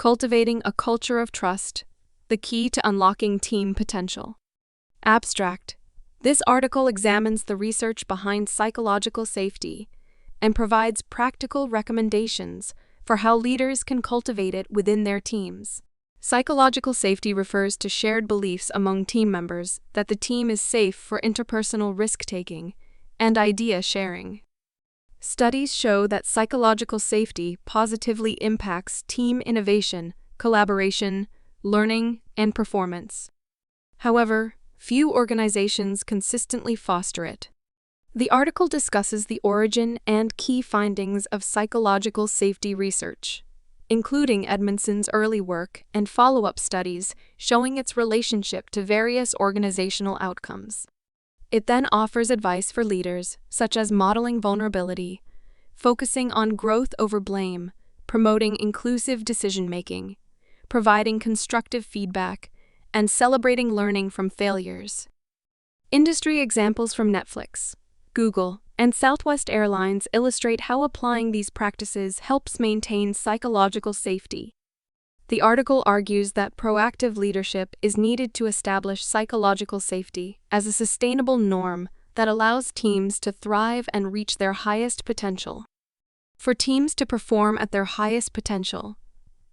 Cultivating a culture of trust, the key to unlocking team potential. Abstract. This article examines the research behind psychological safety and provides practical recommendations for how leaders can cultivate it within their teams. Psychological safety refers to shared beliefs among team members that the team is safe for interpersonal risk-taking and idea sharing. Studies show that psychological safety positively impacts team innovation, collaboration, learning, and performance. However, few organizations consistently foster it. The article discusses the origin and key findings of psychological safety research, including Edmondson's early work and follow-up studies showing its relationship to various organizational outcomes. It then offers advice for leaders, such as modeling vulnerability, focusing on growth over blame, promoting inclusive decision-making, providing constructive feedback, and celebrating learning from failures. Industry examples from Netflix, Google, and Southwest Airlines illustrate how applying these practices helps maintain psychological safety. The article argues that proactive leadership is needed to establish psychological safety as a sustainable norm that allows teams to thrive and reach their highest potential. For teams to perform at their highest potential,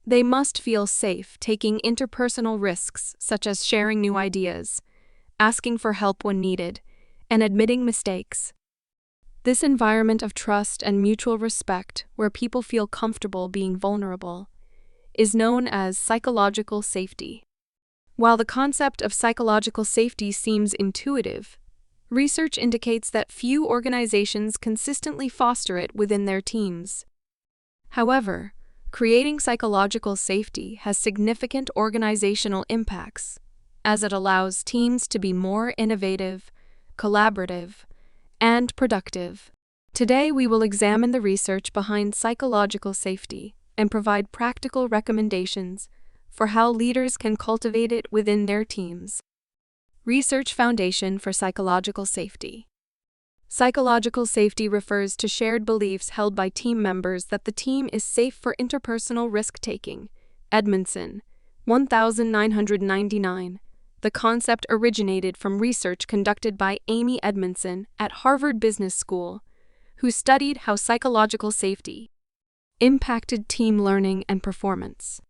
they must feel safe taking interpersonal risks such as sharing new ideas, asking for help when needed, and admitting mistakes. This environment of trust and mutual respect, where people feel comfortable being vulnerable, is known as psychological safety. While the concept of psychological safety seems intuitive, research indicates that few organizations consistently foster it within their teams. However, creating psychological safety has significant organizational impacts, as it allows teams to be more innovative, collaborative, and productive. Today we will examine the research behind psychological safety and provide practical recommendations for how leaders can cultivate it within their teams. Research foundation for psychological safety. Psychological safety refers to shared beliefs held by team members that the team is safe for interpersonal risk-taking. Edmondson, 1999. The concept originated from research conducted by Amy Edmondson at Harvard Business School, who studied how psychological safety impacted team learning and performance.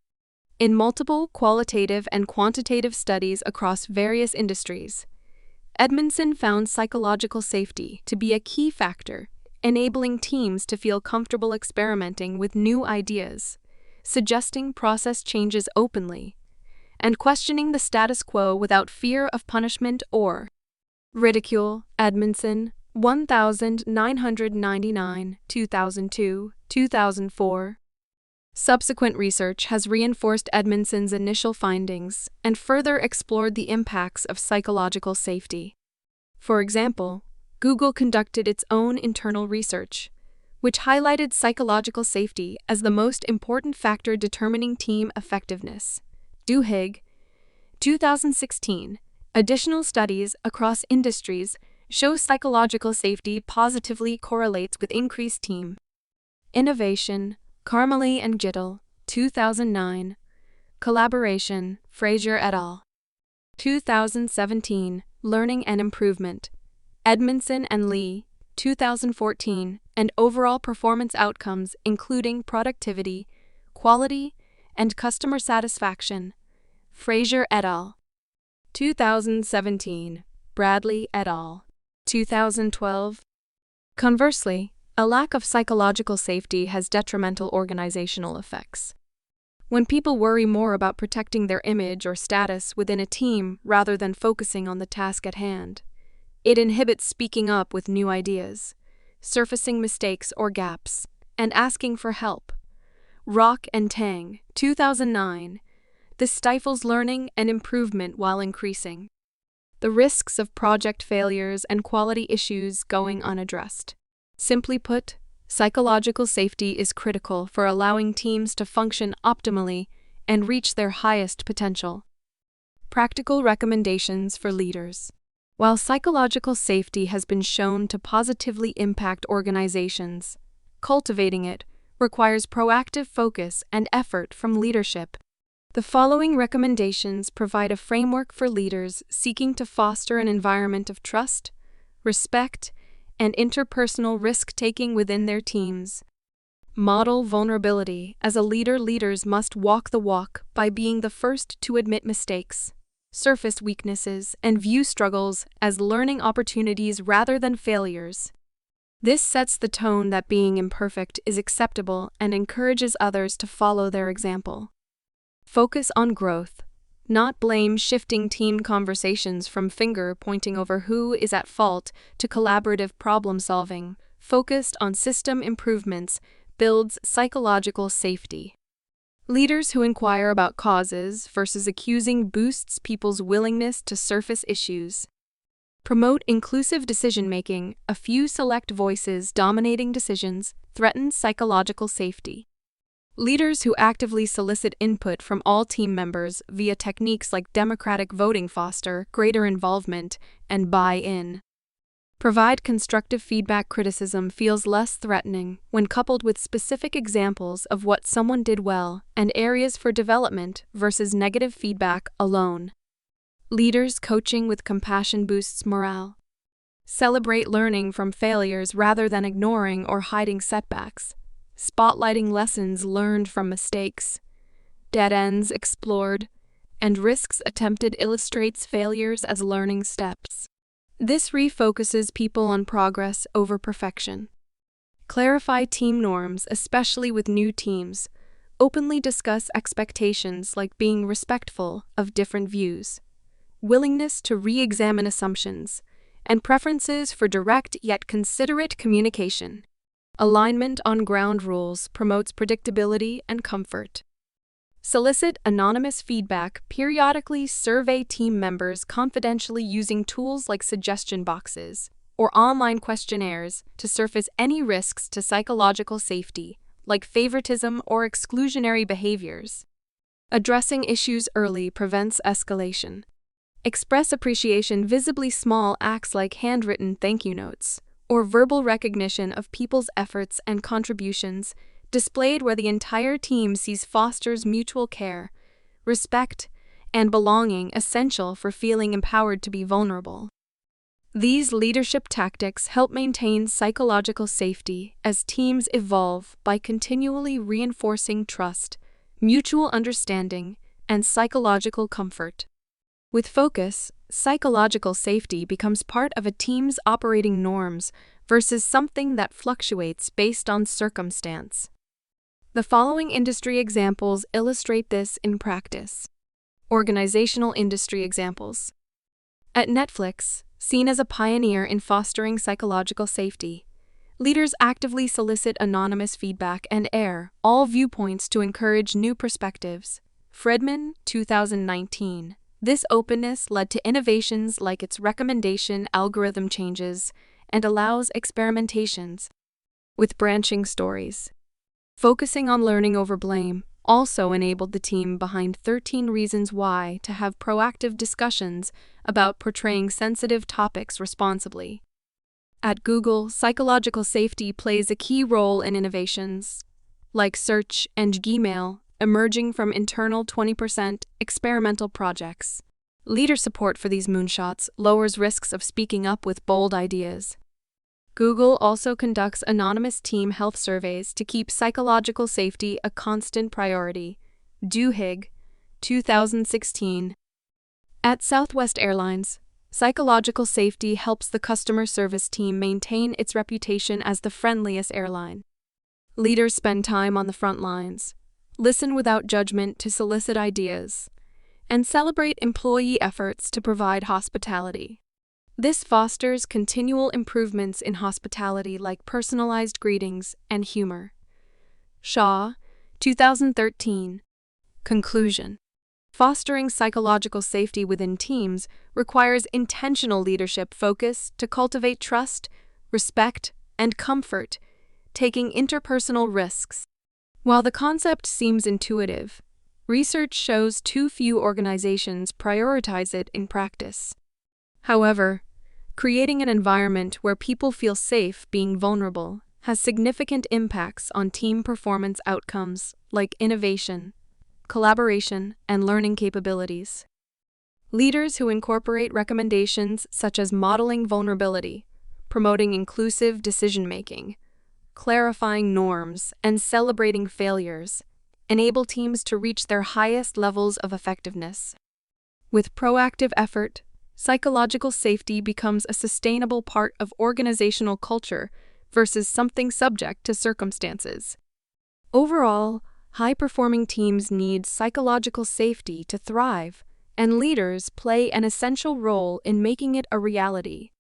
In multiple qualitative and quantitative studies across various industries, Edmondson found psychological safety to be a key factor, enabling teams to feel comfortable experimenting with new ideas, suggesting process changes openly, and questioning the status quo without fear of punishment or ridicule. Edmondson, 1999, 2002, 2004. Subsequent research has reinforced Edmondson's initial findings and further explored the impacts of psychological safety. For example, Google conducted its own internal research, which highlighted psychological safety as the most important factor determining team effectiveness. Duhigg, 2016. Additional studies across industries show psychological safety positively correlates with increased team innovation. Carmely and Gittel, 2009. Collaboration, Fraser et al. 2017. Learning and Improvement. Edmondson and Lee, 2014. And overall performance outcomes including productivity, quality, and customer satisfaction. Fraser et al. 2017. Bradley et al. 2012. Conversely, a lack of psychological safety has detrimental organizational effects. When people worry more about protecting their image or status within a team rather than focusing on the task at hand, it inhibits speaking up with new ideas, surfacing mistakes or gaps, and asking for help. Rock and Tang, 2009. This stifles learning and improvement while increasing the risks of project failures and quality issues going unaddressed. Simply put, psychological safety is critical for allowing teams to function optimally and reach their highest potential. Practical recommendations for leaders. While psychological safety has been shown to positively impact organizations, cultivating it requires proactive focus and effort from leadership. The following recommendations provide a framework for leaders seeking to foster an environment of trust, respect, and interpersonal risk-taking within their teams. Model vulnerability. As a leader, leaders must walk the walk by being the first to admit mistakes, surface weaknesses, and view struggles as learning opportunities rather than failures. This sets the tone that being imperfect is acceptable and encourages others to follow their example. Focus on growth, not blame, shifting team conversations from finger-pointing over who is at fault to collaborative problem-solving, focused on system improvements, builds psychological safety. Leaders who inquire about causes versus accusing boosts people's willingness to surface issues. Promote inclusive decision-making. A few select voices dominating decisions threatens psychological safety. Leaders who actively solicit input from all team members via techniques like democratic voting foster greater involvement and buy-in. Provide constructive feedback. Criticism feels less threatening when coupled with specific examples of what someone did well and areas for development versus negative feedback alone. Leaders coaching with compassion boosts morale. Celebrate learning from failures rather than ignoring or hiding setbacks. Spotlighting lessons learned from mistakes, dead ends explored, and risks attempted illustrates failures as learning steps. This refocuses people on progress over perfection. Clarify team norms, especially with new teams. Openly discuss expectations like being respectful of different views, willingness to re-examine assumptions, and preferences for direct yet considerate communication. Alignment on ground rules promotes predictability and comfort. Solicit anonymous feedback. Periodically survey team members confidentially using tools like suggestion boxes or online questionnaires to surface any risks to psychological safety, like favoritism or exclusionary behaviors. Addressing issues early prevents escalation. Express appreciation. Visibly small acts like handwritten thank you notes or verbal recognition of people's efforts and contributions displayed where the entire team sees fosters mutual care, respect, and belonging, essential for feeling empowered to be vulnerable. These leadership tactics help maintain psychological safety as teams evolve by continually reinforcing trust, mutual understanding, and psychological comfort. With focus, psychological safety becomes part of a team's operating norms versus something that fluctuates based on circumstance. The following industry examples illustrate this in practice. Organizational industry examples. At Netflix, seen as a pioneer in fostering psychological safety, leaders actively solicit anonymous feedback and air all viewpoints to encourage new perspectives. Friedman, 2019. This openness led to innovations like its recommendation algorithm changes and allows experimentations with branching stories. Focusing on learning over blame also enabled the team behind 13 Reasons Why to have proactive discussions about portraying sensitive topics responsibly. At Google, psychological safety plays a key role in innovations like search and Gmail, emerging from internal 20% experimental projects. Leader support for these moonshots lowers risks of speaking up with bold ideas. Google also conducts anonymous team health surveys to keep psychological safety a constant priority. Duhigg, 2016. At Southwest Airlines, psychological safety helps the customer service team maintain its reputation as the friendliest airline. Leaders spend time on the front lines, listen without judgment to solicit ideas, and celebrate employee efforts to provide hospitality. This fosters continual improvements in hospitality like personalized greetings and humor. Shaw, 2013. Conclusion. Fostering psychological safety within teams requires intentional leadership focus to cultivate trust, respect, and comfort, taking interpersonal risks. While the concept seems intuitive, research shows too few organizations prioritize it in practice. However, creating an environment where people feel safe being vulnerable has significant impacts on team performance outcomes like innovation, collaboration, and learning capabilities. Leaders who incorporate recommendations such as modeling vulnerability, promoting inclusive decision-making, clarifying norms, and celebrating failures enable teams to reach their highest levels of effectiveness. With proactive effort, psychological safety becomes a sustainable part of organizational culture versus something subject to circumstances. Overall, high-performing teams need psychological safety to thrive, and leaders play an essential role in making it a reality.